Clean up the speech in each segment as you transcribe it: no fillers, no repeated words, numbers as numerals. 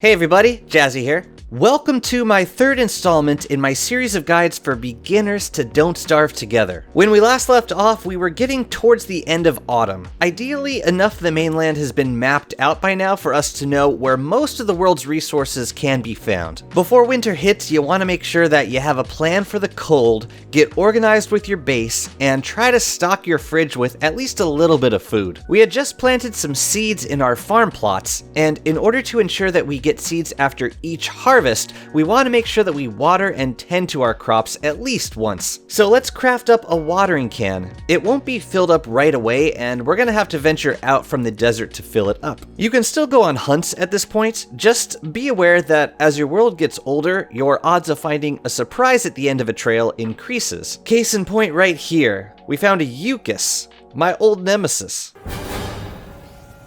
Hey everybody, Jazzy here. Welcome to my third installment in my series of guides for beginners to Don't Starve Together. When we last left off, we were getting towards the end of autumn. Ideally, enough of the mainland has been mapped out by now for us to know where most of the world's resources can be found. Before winter hits, you want to make sure that you have a plan for the cold, get organized with your base, and try to stock your fridge with at least a little bit of food. We had just planted some seeds in our farm plots, and in order to ensure that we get seeds after each harvest, we want to make sure that we water and tend to our crops at least once. So let's craft up a watering can. It won't be filled up right away, and we're going to have to venture out from the desert to fill it up. You can still go on hunts at this point, just be aware that as your world gets older, your odds of finding a surprise at the end of a trail increases. Case in point right here, we found a Ucus, my old nemesis.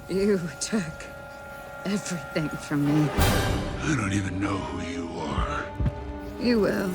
You took everything from me. I don't even know who you are. You will.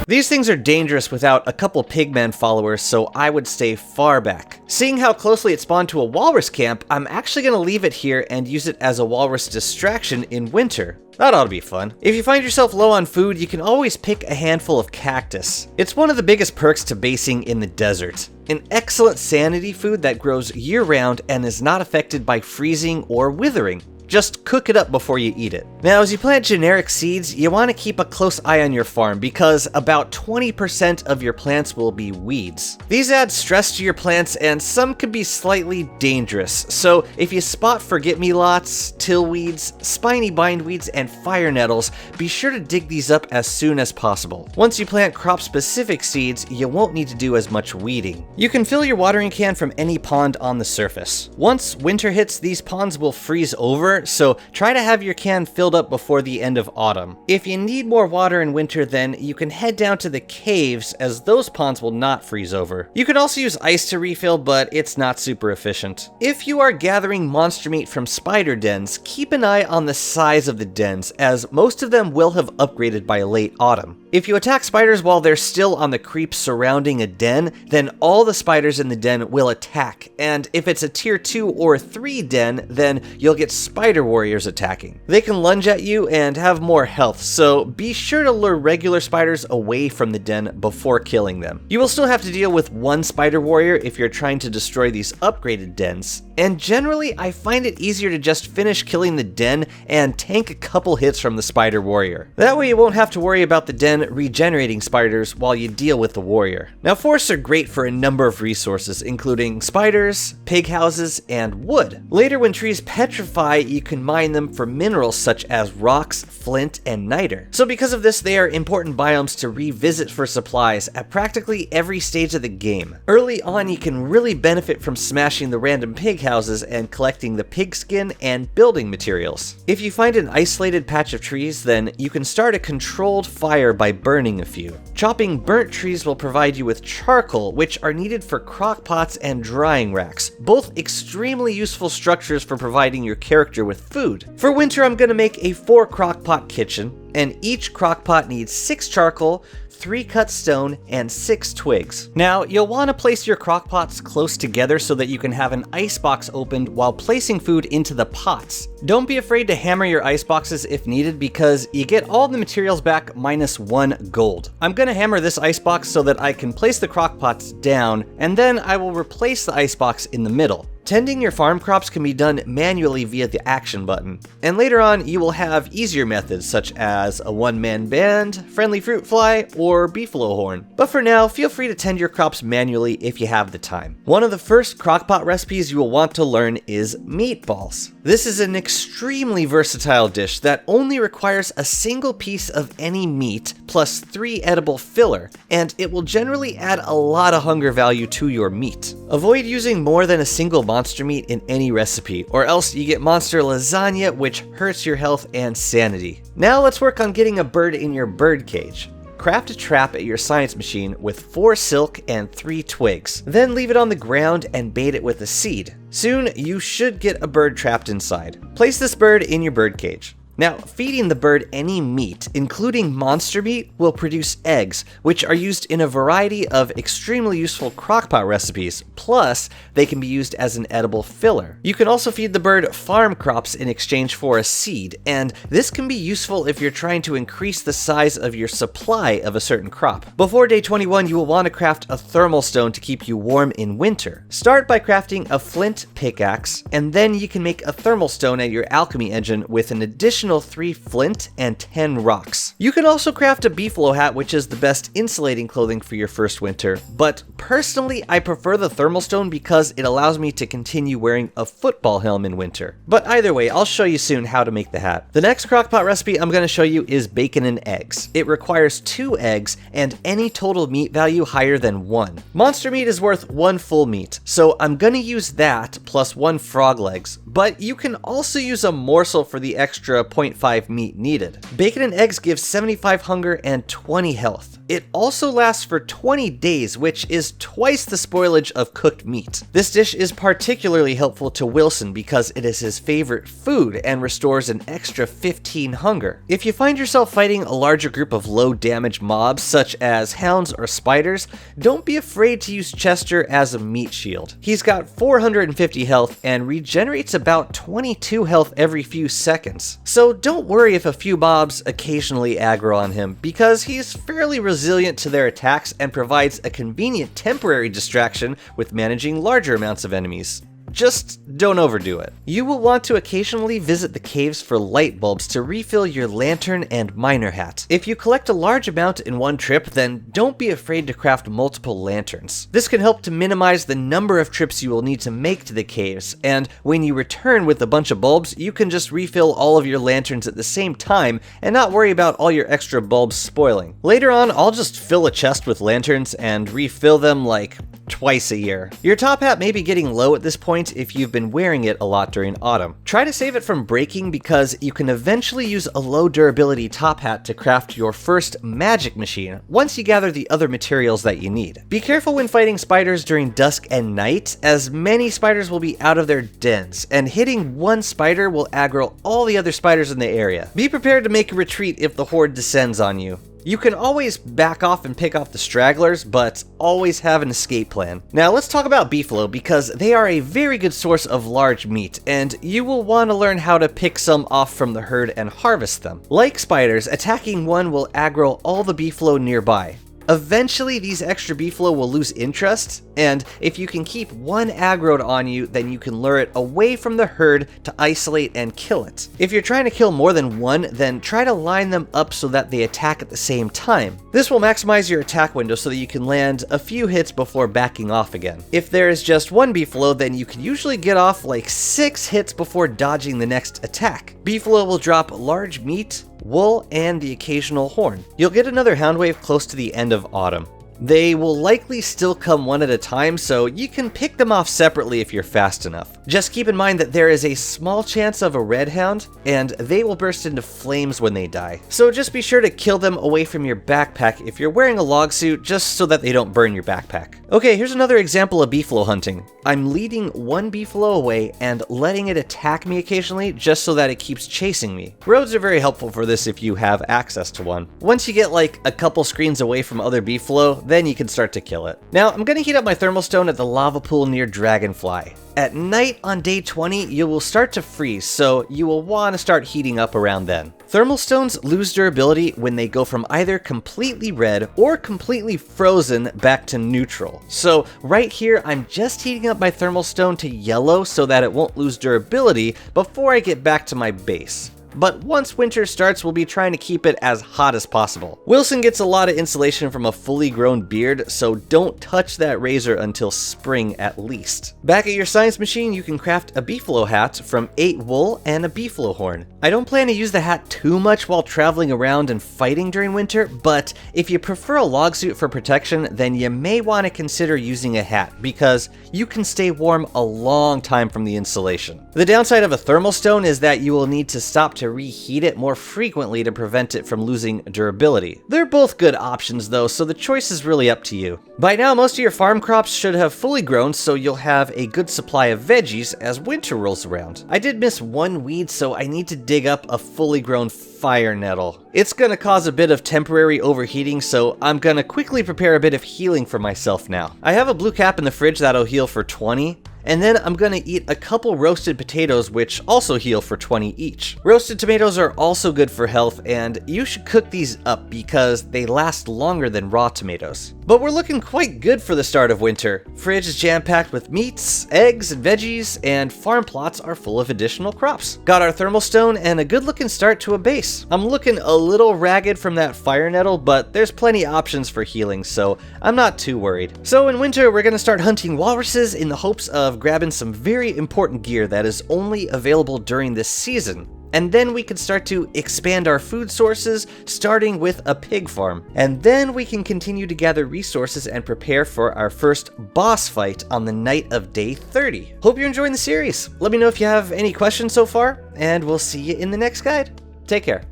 These things are dangerous without a couple pigman followers, so I would stay far back. Seeing how closely it spawned to a walrus camp, I'm actually going to leave it here and use it as a walrus distraction in winter. That ought to be fun. If you find yourself low on food, you can always pick a handful of cactus. It's one of the biggest perks to basing in the desert. An excellent sanity food that grows year-round and is not affected by freezing or withering. Just cook it up before you eat it. Now, as you plant generic seeds, you want to keep a close eye on your farm because about 20% of your plants will be weeds. These add stress to your plants and some can be slightly dangerous. So if you spot forget-me-lots, tillweeds, spiny bindweeds, and fire nettles, be sure to dig these up as soon as possible. Once you plant crop-specific seeds, you won't need to do as much weeding. You can fill your watering can from any pond on the surface. Once winter hits, these ponds will freeze over, so try to have your can filled up before the end of autumn. If you need more water in winter, then you can head down to the caves, as those ponds will not freeze over. You can also use ice to refill, but it's not super efficient. If you are gathering monster meat from spider dens, keep an eye on the size of the dens, as most of them will have upgraded by late autumn. If you attack spiders while they're still on the creep surrounding a den, then all the spiders in the den will attack, and if it's a tier 2 or 3 den, then you'll get spider warriors attacking. They can lunge at you and have more health, so be sure to lure regular spiders away from the den before killing them. You will still have to deal with one spider warrior if you're trying to destroy these upgraded dens, and generally I find it easier to just finish killing the den and tank a couple hits from the spider warrior. That way you won't have to worry about the den regenerating spiders while you deal with the warrior. Now, forests are great for a number of resources, including spiders, pig houses, and wood. Later, when trees petrify, you can mine them for minerals such as rocks, flint, and niter. So because of this, they are important biomes to revisit for supplies at practically every stage of the game. Early on, you can really benefit from smashing the random pig houses and collecting the pig skin and building materials. If you find an isolated patch of trees, then you can start a controlled fire by burning a few. Chopping burnt trees will provide you with charcoal, which are needed for crock pots and drying racks, both extremely useful structures for providing your character with food. For winter, I'm going to make a 4 crock pot kitchen, and each crock pot needs 6 charcoal, 3 cut stone, and 6 twigs. Now, you'll want to place your crock pots close together so that you can have an icebox opened while placing food into the pots. Don't be afraid to hammer your iceboxes if needed because you get all the materials back minus 1 gold. I'm going to hammer this icebox so that I can place the crock pots down, and then I will replace the icebox in the middle. Tending your farm crops can be done manually via the action button, and later on you will have easier methods such as a one-man band, friendly fruit fly, or beefalo horn. But for now, feel free to tend your crops manually if you have the time. One of the first crockpot recipes you will want to learn is meatballs. This is an extremely versatile dish that only requires a single piece of any meat plus 3 edible filler, and it will generally add a lot of hunger value to your meat. Avoid using more than a single monster meat in any recipe, or else you get monster lasagna, which hurts your health and sanity. Now let's work on getting a bird in your bird cage. Craft a trap at your science machine with 4 silk and 3 twigs. Then leave it on the ground and bait it with a seed. Soon, you should get a bird trapped inside. Place this bird in your bird cage. Now, feeding the bird any meat, including monster meat, will produce eggs, which are used in a variety of extremely useful crockpot recipes, plus they can be used as an edible filler. You can also feed the bird farm crops in exchange for a seed, and this can be useful if you're trying to increase the size of your supply of a certain crop. Before day 21, you will want to craft a thermal stone to keep you warm in winter. Start by crafting a flint pickaxe, and then you can make a thermal stone at your alchemy engine with an additional 3 flint and 10 rocks. You can also craft a beefalo hat, which is the best insulating clothing for your first winter, but personally I prefer the thermal stone because it allows me to continue wearing a football helm in winter. But either way, I'll show you soon how to make the hat. The next crockpot recipe I'm going to show you is bacon and eggs. It requires 2 eggs and any total meat value higher than 1. Monster meat is worth 1 full meat, so I'm going to use that plus 1 frog legs, but you can also use a morsel for the extra 0.5 meat needed. Bacon and eggs give 75 hunger and 20 health. It also lasts for 20 days, which is twice the spoilage of cooked meat. This dish is particularly helpful to Wilson because it is his favorite food and restores an extra 15 hunger. If you find yourself fighting a larger group of low damage mobs such as hounds or spiders, don't be afraid to use Chester as a meat shield. He's got 450 health and regenerates about 22 health every few seconds. So don't worry if a few mobs occasionally aggro on him, because he's fairly resilient to their attacks and provides a convenient temporary distraction with managing larger amounts of enemies. Just don't overdo it. You will want to occasionally visit the caves for light bulbs to refill your lantern and miner hat. If you collect a large amount in one trip, then don't be afraid to craft multiple lanterns. This can help to minimize the number of trips you will need to make to the caves, and when you return with a bunch of bulbs, you can just refill all of your lanterns at the same time and not worry about all your extra bulbs spoiling. Later on, I'll just fill a chest with lanterns and refill them like twice a year. Your top hat may be getting low at this point if you've been wearing it a lot during autumn. Try to save it from breaking because you can eventually use a low durability top hat to craft your first magic machine once you gather the other materials that you need. Be careful when fighting spiders during dusk and night, as many spiders will be out of their dens, and hitting one spider will aggro all the other spiders in the area. Be prepared to make a retreat if the horde descends on you. You can always back off and pick off the stragglers, but always have an escape plan. Now let's talk about beefalo because they are a very good source of large meat, and you will want to learn how to pick some off from the herd and harvest them. Like spiders, attacking one will aggro all the beefalo nearby. Eventually, these extra beefalo will lose interest, and if you can keep one aggroed on you, then you can lure it away from the herd to isolate and kill it. If you're trying to kill more than one, then try to line them up so that they attack at the same time. This will maximize your attack window so that you can land a few hits before backing off again. If there is just one beefalo, then you can usually get off like 6 hits before dodging the next attack. Beefalo will drop large meat, wool, and the occasional horn. You'll get another hound wave close to the end of autumn. They will likely still come one at a time, so you can pick them off separately if you're fast enough. Just keep in mind that there is a small chance of a red hound, and they will burst into flames when they die. So just be sure to kill them away from your backpack if you're wearing a log suit, just so that they don't burn your backpack. Okay, here's another example of beefalo hunting. I'm leading one beefalo away and letting it attack me occasionally just so that it keeps chasing me. Roads are very helpful for this if you have access to one. Once you get like a couple screens away from other beefalo, then you can start to kill it. Now, I'm gonna heat up my thermal stone at the lava pool near Dragonfly. At night on day 20, you will start to freeze, so you will want to start heating up around then. Thermal stones lose durability when they go from either completely red or completely frozen back to neutral. So right here, I'm just heating up my thermal stone to yellow so that it won't lose durability before I get back to my base. But once winter starts, we'll be trying to keep it as hot as possible. Wilson gets a lot of insulation from a fully grown beard, so don't touch that razor until spring at least. Back at your science machine, you can craft a beefalo hat from 8 wool and a beefalo horn. I don't plan to use the hat too much while traveling around and fighting during winter, but if you prefer a log suit for protection, then you may want to consider using a hat, because you can stay warm a long time from the insulation. The downside of a thermal stone is that you will need to stop to reheat it more frequently to prevent it from losing durability. They're both good options though, so the choice is really up to you. By now, most of your farm crops should have fully grown, so you'll have a good supply of veggies as winter rolls around. I did miss one weed, so I need to dig up a fully grown fire nettle. It's gonna cause a bit of temporary overheating, so I'm gonna quickly prepare a bit of healing for myself now. I have a blue cap in the fridge that'll heal for 20. And then I'm gonna eat a couple roasted potatoes, which also heal for 20 each. Roasted tomatoes are also good for health, and you should cook these up because they last longer than raw tomatoes. But we're looking quite good for the start of winter. Fridge is jam-packed with meats, eggs, and veggies, and farm plots are full of additional crops. Got our thermal stone and a good looking start to a base. I'm looking a little ragged from that fire nettle, but there's plenty options for healing, so I'm not too worried. So in winter, we're gonna start hunting walruses in the hopes of grabbing some very important gear that is only available during this season. And then we can start to expand our food sources, starting with a pig farm. And then we can continue to gather resources and prepare for our first boss fight on the night of day 30. Hope you're enjoying the series. Let me know if you have any questions so far, and we'll see you in the next guide. Take care.